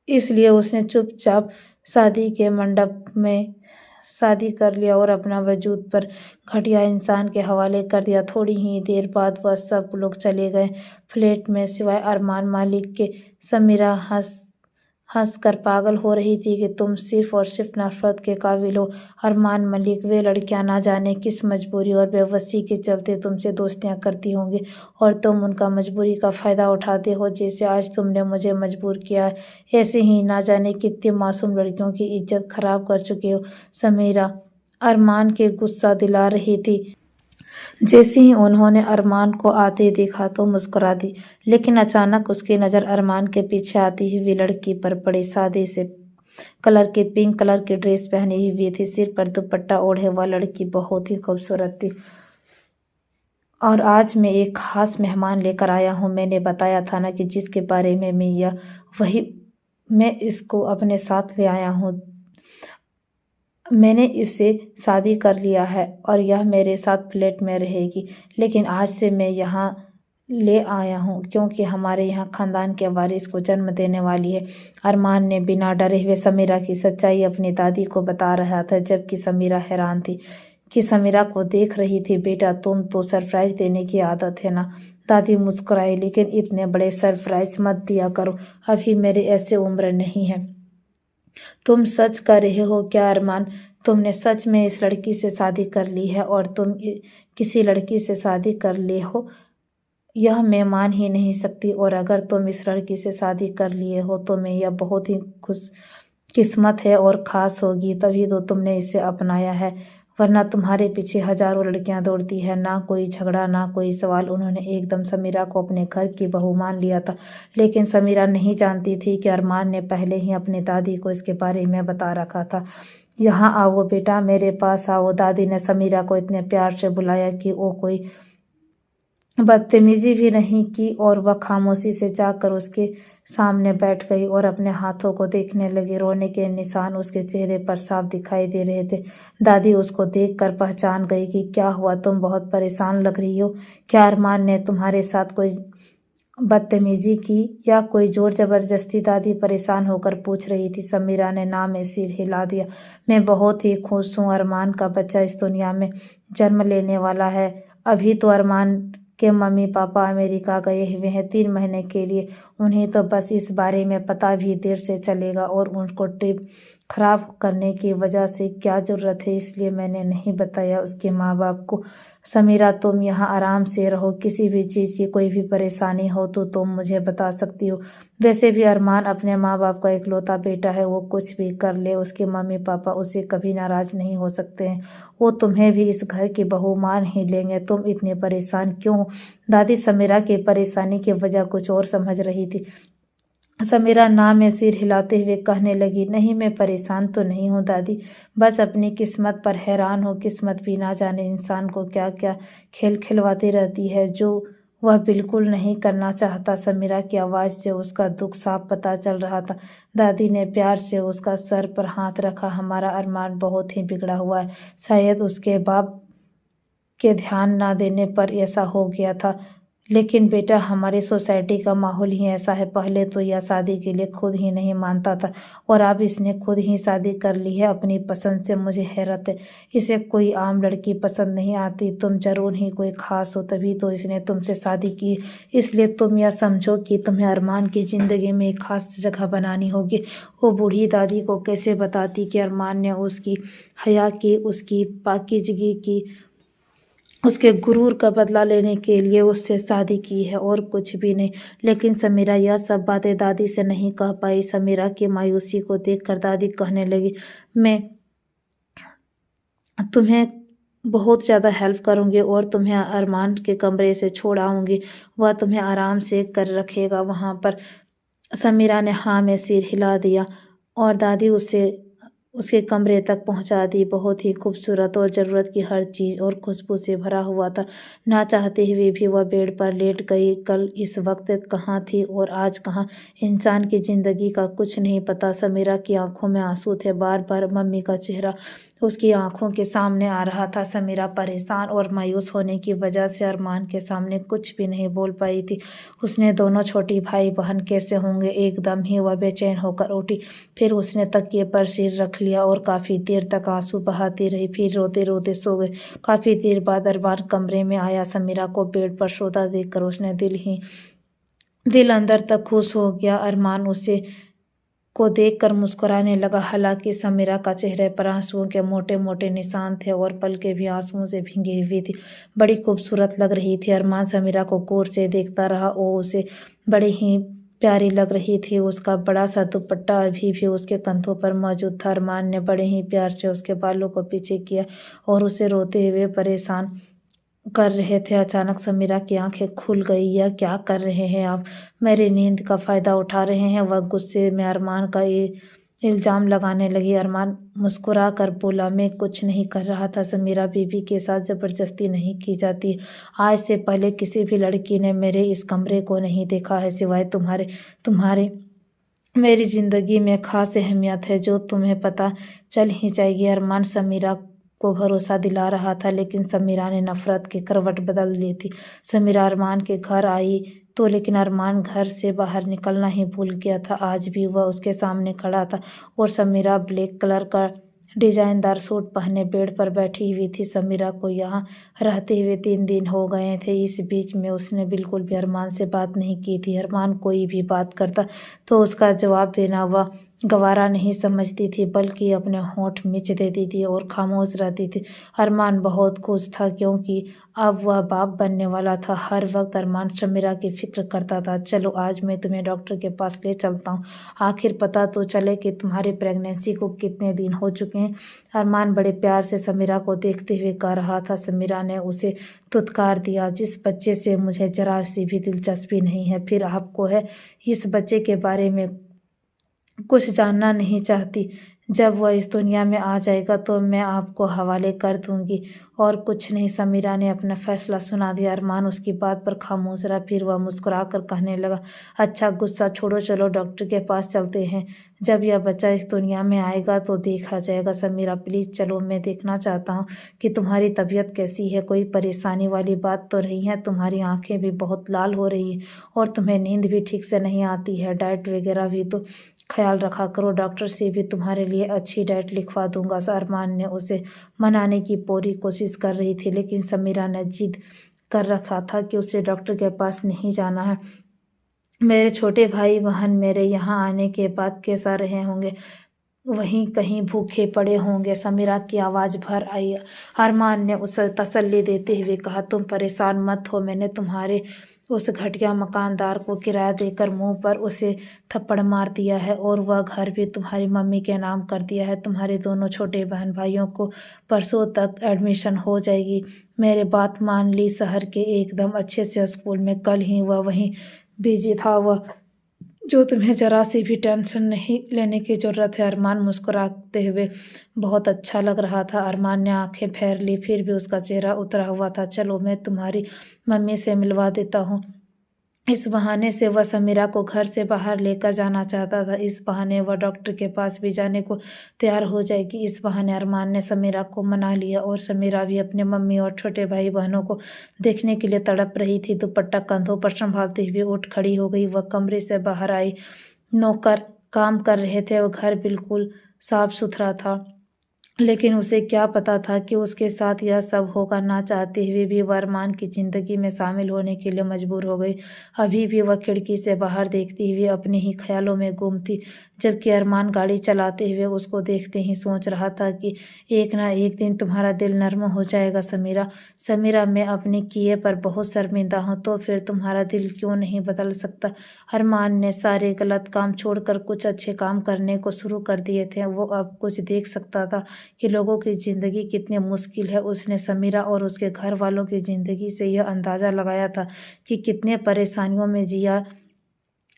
इसलिए उसने चुपचाप शादी के मंडप में शादी कर लिया और अपना वजूद पर घटिया इंसान के हवाले कर दिया। थोड़ी ही देर बाद वह सब लोग चले गए फ्लैट में, सिवाय अरमान मालिक के। समीरा हंस कर पागल हो रही थी कि तुम सिर्फ और सिर्फ नफरत के काबिल हो अरमान मलिक। वे लड़कियां ना जाने किस मजबूरी और बेबसी के चलते तुमसे दोस्तियां करती होंगी और तुम उनका मजबूरी का फ़ायदा उठाते हो, जैसे आज तुमने मुझे मजबूर किया है। ऐसे ही ना जाने कितनी मासूम लड़कियों की इज्जत खराब कर चुके हो। समीरा अरमान के गुस्सा दिला रही थी। जैसे ही उन्होंने अरमान को आते देखा तो मुस्कुरा दी, लेकिन अचानक उसकी नज़र अरमान के पीछे आती हुई लड़की पर पड़ी। सादे से कलर की पिंक कलर की ड्रेस पहनी हुई थी, सिर पर दुपट्टा ओढ़े वह लड़की बहुत ही खूबसूरत थी। और आज मैं एक खास मेहमान लेकर आया हूँ। मैंने बताया था ना कि जिसके बारे में मैं इसको अपने साथ ले आया हूँ। मैंने इससे शादी कर लिया है और यह मेरे साथ फ्लैट में रहेगी, लेकिन आज से मैं यहाँ ले आया हूँ क्योंकि हमारे यहाँ खानदान के वारिस को जन्म देने वाली है। अरमान ने बिना डरे हुए समीरा की सच्चाई अपनी दादी को बता रहा था, जबकि समीरा हैरान थी कि समीरा को देख रही थी। बेटा, तुम तो सरप्राइज देने की आदत है ना? दादी मुस्कुराई, लेकिन इतने बड़े सरप्राइज मत दिया करो, अभी मेरे ऐसे उम्र नहीं है। तुम सच कर रहे हो क्या अरमान? तुमने सच में इस लड़की से शादी कर ली है और तुम किसी लड़की से शादी कर ले हो? यह मैं मान ही नहीं सकती। और अगर तुम इस लड़की से शादी कर लिए हो तो मैं यह बहुत ही खुश किस्मत है और ख़ास होगी, तभी तो तुमने इसे अपनाया है, वरना तुम्हारे पीछे हजारों लड़कियां दौड़ती है। ना कोई झगड़ा, ना कोई सवाल। उन्होंने एकदम समीरा को अपने घर की बहू मान लिया था, लेकिन समीरा नहीं जानती थी कि अरमान ने पहले ही अपनी दादी को इसके बारे में बता रखा था। यहाँ आओ बेटा, मेरे पास आओ। दादी ने समीरा को इतने प्यार से बुलाया कि वो कोई बदतमीजी भी नहीं की और वह खामोशी से जाकर उसके सामने बैठ गई और अपने हाथों को देखने लगी। रोने के निशान उसके चेहरे पर साफ दिखाई दे रहे थे। दादी उसको देखकर पहचान गई कि क्या हुआ, तुम बहुत परेशान लग रही हो। क्या अरमान ने तुम्हारे साथ कोई बदतमीजी की या कोई जोर जबरदस्ती? दादी परेशान होकर पूछ रही थी। समीरा ने ना में सिर हिला दिया। मैं बहुत ही खुश हूँ। अरमान का बच्चा इस दुनिया में जन्म लेने वाला है। अभी तो अरमान के मम्मी पापा अमेरिका गए हुए हैं 3 महीने के लिए। उन्हें तो बस इस बारे में पता भी देर से चलेगा और उनको ट्रिप खराब करने की वजह से क्या ज़रूरत है, इसलिए मैंने नहीं बताया उसके माँ बाप को। समीरा, तुम यहाँ आराम से रहो, किसी भी चीज़ की कोई भी परेशानी हो तो तुम मुझे बता सकती हो। वैसे भी अरमान अपने माँ बाप का इकलौता बेटा है, वो कुछ भी कर ले उसके मम्मी पापा उससे कभी नाराज़ नहीं हो सकते हैं। वो तुम्हें भी इस घर की बहू मान ही लेंगे। तुम इतने परेशान क्यों हो? दादी समीरा की परेशानी की वजह कुछ और समझ रही थी। समीरा ना में सिर हिलाते हुए कहने लगी, नहीं, मैं परेशान तो नहीं हूँ दादी, बस अपनी किस्मत पर हैरान हूँ। किस्मत भी ना जाने इंसान को क्या क्या खेल खिलवाती रहती है जो वह बिल्कुल नहीं करना चाहता। समीरा की आवाज़ से उसका दुख साफ पता चल रहा था। दादी ने प्यार से उसका सर पर हाथ रखा। हमारा अरमान बहुत ही बिगड़ा हुआ है, शायद उसके बाप के ध्यान ना देने पर ऐसा हो गया था। लेकिन बेटा, हमारी सोसाइटी का माहौल ही ऐसा है। पहले तो यह शादी के लिए खुद ही नहीं मानता था और अब इसने खुद ही शादी कर ली है अपनी पसंद से। मुझे हैरत है, इसे कोई आम लड़की पसंद नहीं आती। तुम जरूर ही कोई खास हो, तभी तो इसने तुमसे शादी की। इसलिए तुम यह समझो कि तुम्हें अरमान की ज़िंदगी में एक खास जगह बनानी होगी। वो बूढ़ी दादी को कैसे बताती कि अरमान ने उसकी हया की, उसकी पाकीज़गी की, उसके गुरूर का बदला लेने के लिए उससे शादी की है और कुछ भी नहीं। लेकिन समीरा यह सब बातें दादी से नहीं कह पाई। समीरा की मायूसी को देखकर दादी कहने लगी, मैं तुम्हें बहुत ज़्यादा हेल्प करूँगी और तुम्हें अरमान के कमरे से छोड़ आऊँगी। वह तुम्हें आराम से कर रखेगा वहाँ पर। समीरा ने हाँ में सिर हिला दिया और दादी उसके कमरे तक पहुंचा दी। बहुत ही खूबसूरत और ज़रूरत की हर चीज़ और खुशबू से भरा हुआ था। ना चाहते हुए भी वह बेड पर लेट गई। कल इस वक्त कहाँ थी और आज कहाँ? इंसान की ज़िंदगी का कुछ नहीं पता। समीरा की आंखों में आंसू थे। बार बार मम्मी का चेहरा उसकी आंखों के सामने आ रहा था। समीरा परेशान और मायूस होने की वजह से अरमान के सामने कुछ भी नहीं बोल पाई थी। उसने दोनों छोटी भाई बहन कैसे होंगे, एकदम ही वह बेचैन होकर उठी। फिर उसने तकिए पर सिर रख लिया और काफ़ी देर तक आंसू बहाती रही। फिर रोते रोते सो गई। काफ़ी देर बाद अरमान कमरे में आया। समीरा को बेड पर सोता देखकर उसने दिल अंदर तक खुश हो गया। अरमान उसे को देखकर मुस्कुराने लगा। हालांकि समीरा का चेहरे पर आंसुओं के मोटे मोटे निशान थे और पलकें भी आंसुओं से भीगी हुई थी। बड़ी खूबसूरत लग रही थी। अरमान समीरा को गौर से देखता रहा। वो उसे बड़ी ही प्यारी लग रही थी। उसका बड़ा सा दुपट्टा अभी भी उसके कंधों पर मौजूद था। अरमान ने बड़े ही प्यार से उसके बालों को पीछे किया और उसे रोते हुए परेशान कर रहे थे। अचानक समीरा की आंखें खुल गई। यह क्या कर रहे हैं आप? मेरी नींद का फ़ायदा उठा रहे हैं? वह गुस्से में अरमान का इल्ज़ाम लगाने लगी। अरमान मुस्कुरा कर बोला, मैं कुछ नहीं कर रहा था समीरा, बीबी के साथ ज़बरदस्ती नहीं की जाती। आज से पहले किसी भी लड़की ने मेरे इस कमरे को नहीं देखा है सिवाय तुम्हारे मेरी ज़िंदगी में ख़ास अहमियत है जो तुम्हें पता चल ही जाएगी। अरमान समीरा को भरोसा दिला रहा था, लेकिन समीरा ने नफ़रत की करवट बदल ली थी। समीरा अरमान के घर आई तो लेकिन अरमान घर से बाहर निकलना ही भूल गया था। आज भी वह उसके सामने खड़ा था और समीरा ब्लैक कलर का डिजाइनदार सूट पहने बेड पर बैठी हुई थी। समीरा को यहाँ रहते हुए 3 दिन हो गए थे। इस बीच में उसने बिल्कुल भी अरमान से बात नहीं की थी। अरमान कोई भी बात करता तो उसका जवाब देना वह गवारा नहीं समझती थी, बल्कि अपने होंठ मीच देती थी और खामोश रहती थी। अरमान बहुत खुश था क्योंकि अब वह बाप बनने वाला था। हर वक्त अरमान समीरा की फिक्र करता था। चलो आज मैं तुम्हें डॉक्टर के पास ले चलता हूँ, आखिर पता तो चले कि तुम्हारी प्रेगनेंसी को कितने दिन हो चुके हैं। अरमान बड़े प्यार से समीरा को देखते हुए कह रहा था। समीरा ने उसे धुतकार दिया, जिस बच्चे से मुझे जरा सी भी दिलचस्पी नहीं है, फिर आपको है इस बच्चे के बारे में कुछ जानना नहीं चाहती। जब वह इस दुनिया में आ जाएगा तो मैं आपको हवाले कर दूंगी। और कुछ नहीं, समीरा ने अपना फैसला सुना दिया। अरमान उसकी बात पर खामोश रहा। फिर वह मुस्कुरा कर कहने लगा, अच्छा गुस्सा छोड़ो, चलो डॉक्टर के पास चलते हैं। जब यह बच्चा इस दुनिया में आएगा तो देखा जाएगा। समीरा प्लीज़ चलो, मैं देखना चाहता हूँ कि तुम्हारी तबीयत कैसी है, कोई परेशानी वाली बात तो नहीं है। तुम्हारी आंखें भी बहुत लाल हो रही है और तुम्हें नींद भी ठीक से नहीं आती है। डाइट वगैरह भी तो ख्याल रखा करो, डॉक्टर से भी तुम्हारे लिए अच्छी डाइट लिखवा दूंगा। अरमान ने उसे मनाने की पूरी कोशिश कर रही थी, लेकिन समीरा ने जिद कर रखा था कि उसे डॉक्टर के पास नहीं जाना है। मेरे छोटे भाई बहन मेरे यहाँ आने के बाद कैसा रहे होंगे, वहीं कहीं भूखे पड़े होंगे। समीरा की आवाज़ भर आई। अरमान ने उसे तसल्ली देते हुए कहा, तुम परेशान मत हो, मैंने तुम्हारे उस घटिया मकानदार को किराया देकर मुंह पर उसे थप्पड़ मार दिया है और वह घर भी तुम्हारी मम्मी के नाम कर दिया है। तुम्हारे दोनों छोटे बहन भाइयों को परसों तक एडमिशन हो जाएगी। मेरे बात मान ली। शहर के एकदम अच्छे से स्कूल में कल ही वह वहीं बिजी था, वह जो तुम्हें जरा सी भी टेंशन नहीं लेने की ज़रूरत है। अरमान मुस्कुराते हुए बहुत अच्छा लग रहा था। अरमान ने आंखें फेर ली, फिर भी उसका चेहरा उतरा हुआ था। चलो मैं तुम्हारी मम्मी से मिलवा देता हूँ। इस बहाने से वह समीरा को घर से बाहर लेकर जाना चाहता था। इस बहाने वह डॉक्टर के पास भी जाने को तैयार हो जाएगी। इस बहाने अरमान ने समीरा को मना लिया और समीरा भी अपने मम्मी और छोटे भाई बहनों को देखने के लिए तड़प रही थी। दुपट्टा कंधों पर संभालते हुए उठ खड़ी हो गई। वह कमरे से बाहर आई। नौकर काम कर रहे थे। वह घर बिल्कुल साफ सुथरा था, लेकिन उसे क्या पता था कि उसके साथ यह सब होगा। ना चाहते हुए भी वह अरमान की ज़िंदगी में शामिल होने के लिए मजबूर हो गई। अभी भी वह खिड़की से बाहर देखती हुई अपने ही ख्यालों में गुम थी, जबकि अरमान गाड़ी चलाते हुए उसको देखते ही सोच रहा था कि एक ना एक दिन तुम्हारा दिल नर्म हो जाएगा समीरा। समीरा, मैं अपने किए पर बहुत शर्मिंदा हूँ, तो फिर तुम्हारा दिल क्यों नहीं बदल सकता? अरमान ने सारे गलत काम छोड़कर कुछ अच्छे काम करने को शुरू कर दिए थे। वो अब कुछ देख सकता था कि लोगों की ज़िंदगी कितनी मुश्किल है। उसने समीरा और उसके घर वालों की ज़िंदगी से यह अंदाज़ा लगाया था कि कितने परेशानियों में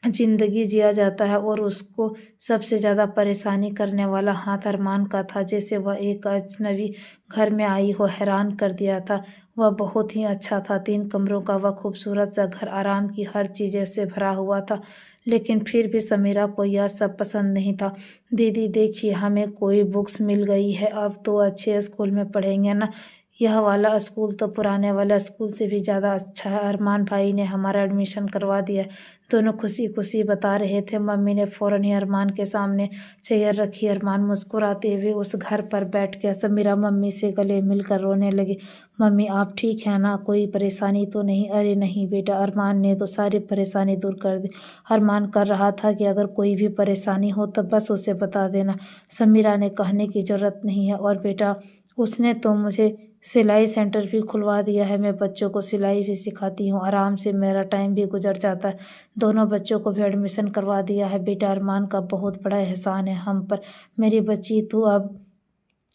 ज़िंदगी जिया जाता है, और उसको सबसे ज़्यादा परेशानी करने वाला हाथ अरमान का था। जैसे वह एक अजनबी घर में आई हो, हैरान कर दिया था। वह बहुत ही अच्छा था। 3 कमरों का वह खूबसूरत सा घर, आराम की हर चीज़ें से भरा हुआ था, लेकिन फिर भी समीरा को यह सब पसंद नहीं था। दीदी देखिए, हमें कोई बुक्स मिल गई है, अब तो अच्छे स्कूल में पढ़ेंगे ना। यह वाला स्कूल तो पुराने वाला स्कूल से भी ज़्यादा अच्छा है। अरमान भाई ने हमारा एडमिशन करवा दिया है। दोनों खुशी खुशी बता रहे थे। मम्मी ने फ़ौरन ही अरमान के सामने चेयर रखी। अरमान मुस्कुराते हुए उस घर पर बैठ गया। समीरा मम्मी से गले मिलकर रोने लगी। मम्मी आप ठीक है ना, कोई परेशानी तो नहीं? अरे नहीं बेटा, अरमान ने तो सारी परेशानी दूर कर दी। अरमान कर रहा था कि अगर कोई भी परेशानी हो तो बस उसे बता देना। समीरा ने कहने की ज़रूरत नहीं है। और बेटा, उसने तो मुझे सिलाई सेंटर भी खुलवा दिया है। मैं बच्चों को सिलाई भी सिखाती हूँ, आराम से मेरा टाइम भी गुजर जाता है। दोनों बच्चों को भी एडमिशन करवा दिया है। बेटा, अरमान का बहुत बड़ा एहसान है हम पर। मेरी बच्ची, तू अब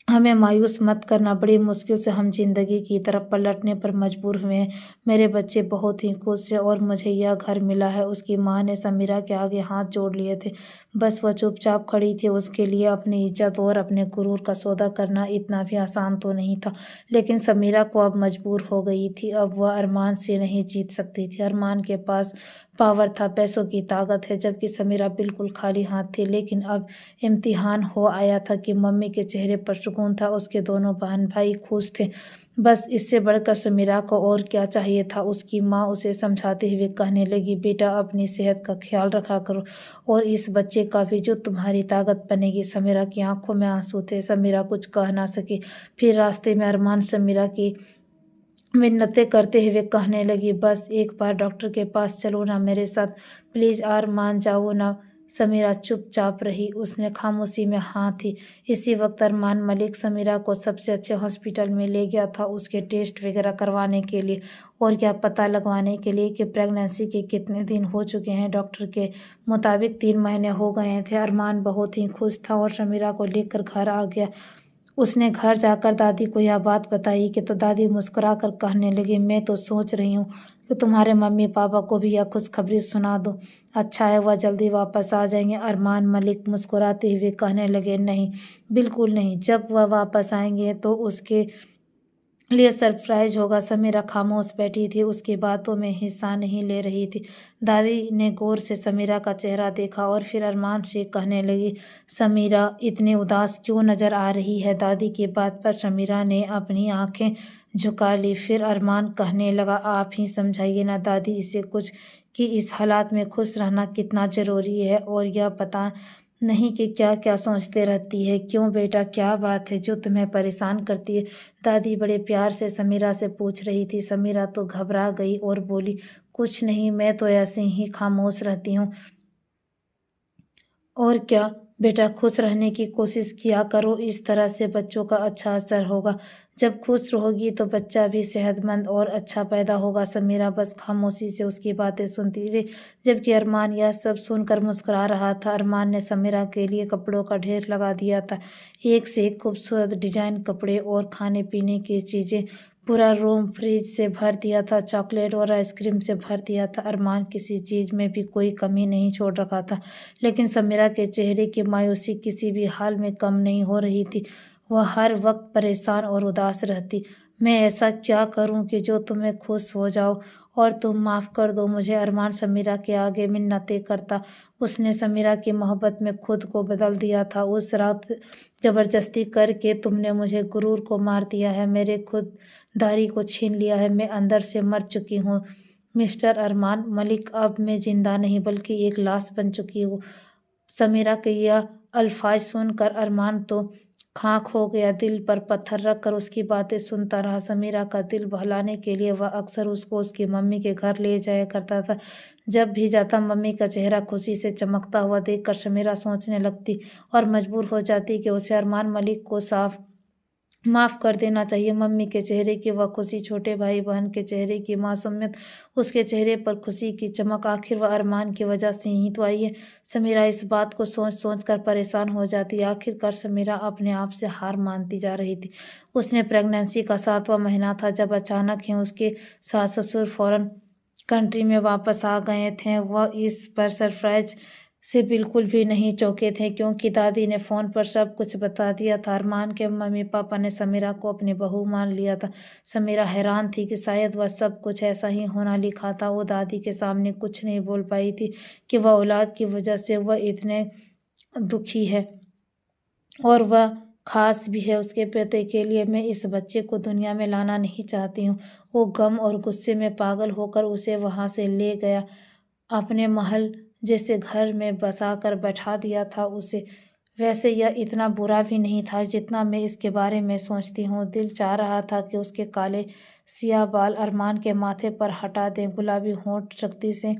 हमें मायूस मत करना। बड़ी मुश्किल से हम जिंदगी की तरफ पलटने पर मजबूर हुए हैं। मेरे बच्चे बहुत ही खुश हैं और मुझे यह घर मिला है। उसकी माँ ने समीरा के आगे हाथ जोड़ लिए थे। बस वह चुपचाप खड़ी थी। उसके लिए अपनी इज्जत और अपने गुरूर का सौदा करना इतना भी आसान तो नहीं था। लेकिन समीरा को अब मजबूर हो गई थी। अब वह अरमान से नहीं जीत सकती थी। अरमान के पास पावर था, पैसों की ताकत है, जबकि समीरा बिल्कुल खाली हाथ थी। लेकिन अब इम्तिहान हो आया था कि मम्मी के चेहरे पर सुकून था। उसके दोनों बहन भाई खुश थे। बस इससे बढ़कर समीरा को और क्या चाहिए था। उसकी माँ उसे समझाते हुए कहने लगी, बेटा अपनी सेहत का ख्याल रखा करो और इस बच्चे का भी, जो तुम्हारी ताकत बनेगी। समीरा की आंखों में आंसू थे। समीरा कुछ कह ना सकी। फिर रास्ते में अरमान समीरा की मिन्नतें करते हुए कहने लगी, बस एक बार डॉक्टर के पास चलो ना मेरे साथ, प्लीज़ यार, मान जाओ ना। समीरा चुपचाप रही। उसने खामोशी में हाँ थी। इसी वक्त अरमान मलिक समीरा को सबसे अच्छे हॉस्पिटल में ले गया था, उसके टेस्ट वगैरह करवाने के लिए और क्या पता लगवाने के लिए कि प्रेगनेंसी के कितने दिन हो चुके हैं। डॉक्टर के मुताबिक 3 महीने हो गए थे। अरमान बहुत ही खुश था और समीरा को लेकर घर आ गया। उसने घर जाकर दादी को यह बात बताई कि तो दादी मुस्कुराकर कहने लगी, मैं तो सोच रही हूँ कि तुम्हारे मम्मी पापा को भी यह खुशखबरी सुना दो। अच्छा है, वह जल्दी वापस आ जाएंगे। अरमान मलिक मुस्कुराते हुए कहने लगे, नहीं, बिल्कुल नहीं। जब वह वापस आएंगे तो उसके लिए सरप्राइज होगा। समीरा खामोश बैठी थी, उसकी बातों में हिस्सा नहीं ले रही थी। दादी ने गौर से समीरा का चेहरा देखा और फिर अरमान से कहने लगी, समीरा इतनी उदास क्यों नज़र आ रही है? दादी की बात पर समीरा ने अपनी आंखें झुका ली। फिर अरमान कहने लगा, आप ही समझाइए ना दादी इसे कुछ, कि इस हालात में खुश रहना कितना ज़रूरी है और यह पता नहीं कि क्या क्या सोचते रहती है। क्यों बेटा, क्या बात है जो तुम्हें परेशान करती है? दादी बड़े प्यार से समीरा से पूछ रही थी। समीरा तो घबरा गई और बोली, कुछ नहीं, मैं तो ऐसे ही खामोश रहती हूँ। और क्या बेटा, खुश रहने की कोशिश किया करो, इस तरह से बच्चों का अच्छा असर होगा। जब खुश रहोगी तो बच्चा भी सेहतमंद और अच्छा पैदा होगा। समीरा बस खामोशी से उसकी बातें सुनती रही, जबकि अरमान यह सब सुनकर मुस्कुरा रहा था। अरमान ने समीरा के लिए कपड़ों का ढेर लगा दिया था, एक से एक खूबसूरत डिजाइन कपड़े और खाने पीने की चीज़ें। पूरा रूम फ्रिज से भर दिया था, चॉकलेट और आइसक्रीम से भर दिया था। अरमान किसी चीज़ में भी कोई कमी नहीं छोड़ रखा था। लेकिन समीरा के चेहरे की मायूसी किसी भी हाल में कम नहीं हो रही थी। वह हर वक्त परेशान और उदास रहती। मैं ऐसा क्या करूं कि जो तुम्हें खुश हो जाओ और तुम माफ़ कर दो मुझे? अरमान समीरा के आगे मिन्नतें करता। उसने समीरा की मोहब्बत में खुद को बदल दिया था। उस रात ज़बरदस्ती करके तुमने मुझे गुरूर को मार दिया है, मेरे खुददारी को छीन लिया है। मैं अंदर से मर चुकी हूँ मिस्टर अरमान मलिक। अब मैं जिंदा नहीं बल्कि एक लाश बन चुकी हूँ। समीरा के यह अल्फाज सुनकर अरमान तो खाक हो गया। दिल पर पत्थर रखकर उसकी बातें सुनता रहा। समीरा का दिल बहलाने के लिए वह अक्सर उसको उसकी मम्मी के घर ले जाया करता था। जब भी जाता मम्मी का चेहरा खुशी से चमकता हुआ देखकर समीरा सोचने लगती और मजबूर हो जाती कि उसे अरमान मलिक को साफ माफ़ कर देना चाहिए। मम्मी के चेहरे की वह खुशी, छोटे भाई बहन के चेहरे की मासूमियत, उसके चेहरे पर खुशी की चमक, आखिर वह अरमान की वजह से ही तो आई है। समीरा इस बात को सोच सोच कर परेशान हो जाती। आखिरकार समीरा अपने आप से हार मानती जा रही थी। उसने प्रेगनेंसी का 7वां महीना था जब अचानक ही उसके सास ससुर फौरन कंट्री में वापस आ गए थे। वह इस पर सरप्राइज से बिल्कुल भी नहीं चौंके थे, क्योंकि दादी ने फ़ोन पर सब कुछ बता दिया था। अरमान के मम्मी पापा ने समीरा को अपनी बहू मान लिया था। समीरा हैरान थी कि शायद वह सब कुछ ऐसा ही होना लिखा था। वो दादी के सामने कुछ नहीं बोल पाई थी कि वह औलाद की वजह से वह इतने दुखी है और वह खास भी है उसके पति के लिए। मैं इस बच्चे को दुनिया में लाना नहीं चाहती हूँ। वो गम और गुस्से में पागल होकर उसे वहाँ से ले गया, अपने महल जैसे घर में बसा कर बैठा दिया था उसे। वैसे यह इतना बुरा भी नहीं था जितना मैं इसके बारे में सोचती हूँ। दिल चाह रहा था कि उसके काले सियाह बाल अरमान के माथे पर हटा दें, गुलाबी होंठ सख्ती से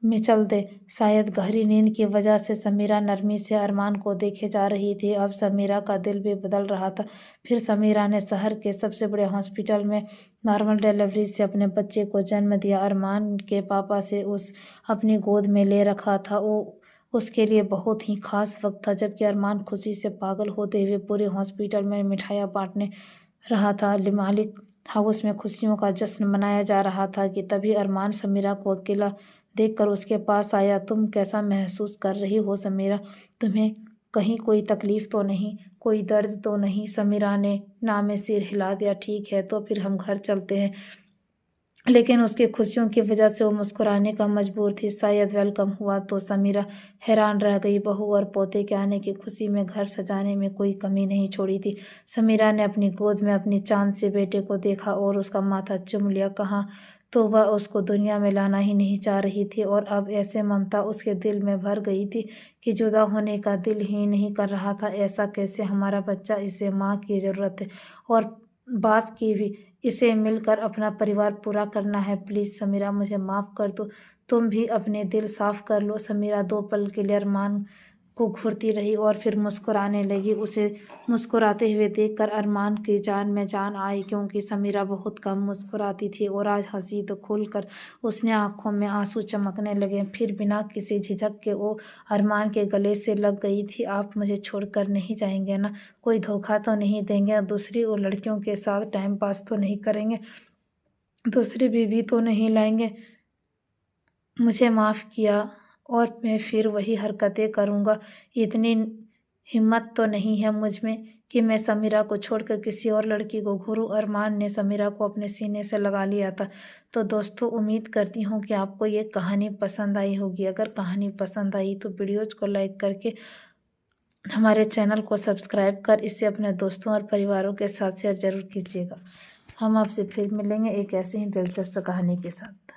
मिचल दे। शायद गहरी नींद की वजह से समीरा नरमी से अरमान को देखे जा रही थी। अब समीरा का दिल भी बदल रहा था। फिर समीरा ने शहर के सबसे बड़े हॉस्पिटल में नॉर्मल डिलीवरी से अपने बच्चे को जन्म दिया। अरमान के पापा से उस अपनी गोद में ले रखा था। वो उसके लिए बहुत ही खास वक्त था, जबकि अरमान खुशी से पागल होते हुए पूरे हॉस्पिटल में मिठाइयाँ बांटने रहा था। मालिक हाउस में खुशियों का जश्न मनाया जा रहा था कि तभी अरमान समीरा को अकेला देखकर उसके पास आया। तुम कैसा महसूस कर रही हो समीरा? तुम्हें कहीं कोई तकलीफ तो नहीं, कोई दर्द तो नहीं? समीरा ने ना में सिर हिला दिया। ठीक है, तो फिर हम घर चलते हैं। लेकिन उसकी खुशियों की वजह से वो मुस्कुराने का मजबूर थी। शायद वेलकम हुआ तो समीरा हैरान रह गई। बहू और पोते के आने की खुशी में घर सजाने में कोई कमी नहीं छोड़ी थी। समीरा ने अपनी गोद में अपनी चांद से बेटे को देखा और उसका माथा चूम लिया। कहाँ तो वह उसको दुनिया में लाना ही नहीं चाह रही थी, और अब ऐसे ममता उसके दिल में भर गई थी कि जुदा होने का दिल ही नहीं कर रहा था। ऐसा कैसे? हमारा बच्चा, इसे माँ की ज़रूरत है और बाप की भी। इसे मिलकर अपना परिवार पूरा करना है। प्लीज़ समीरा, मुझे माफ़ कर दो। तुम भी अपने दिल साफ कर लो। समीरा 2 पल के लिए अरमान को घूरती रही और फिर मुस्कुराने लगी। उसे मुस्कुराते हुए देखकर अरमान की जान में जान आई, क्योंकि समीरा बहुत कम मुस्कुराती थी और आज हंसी तो खुलकर उसने आंखों में आंसू चमकने लगे। फिर बिना किसी झिझक के वो अरमान के गले से लग गई थी। आप मुझे छोड़कर नहीं जाएंगे ना? कोई धोखा तो नहीं देंगे? दूसरी और लड़कियों के साथ टाइम पास तो नहीं करेंगे? दूसरी बीवी तो नहीं लाएंगे? मुझे माफ़ किया और मैं फिर वही हरकतें करूँगा। इतनी हिम्मत तो नहीं है मुझ में कि मैं समीरा को छोड़कर किसी और लड़की को घूरूँ। अरमान ने समीरा को अपने सीने से लगा लिया था। तो दोस्तों, उम्मीद करती हूँ कि आपको ये कहानी पसंद आई होगी। अगर कहानी पसंद आई तो वीडियोज़ को लाइक करके हमारे चैनल को सब्सक्राइब कर इसे अपने दोस्तों और परिवारों के साथ शेयर ज़रूर कीजिएगा। हम आपसे फिर मिलेंगे एक ऐसी ही दिलचस्प कहानी के साथ।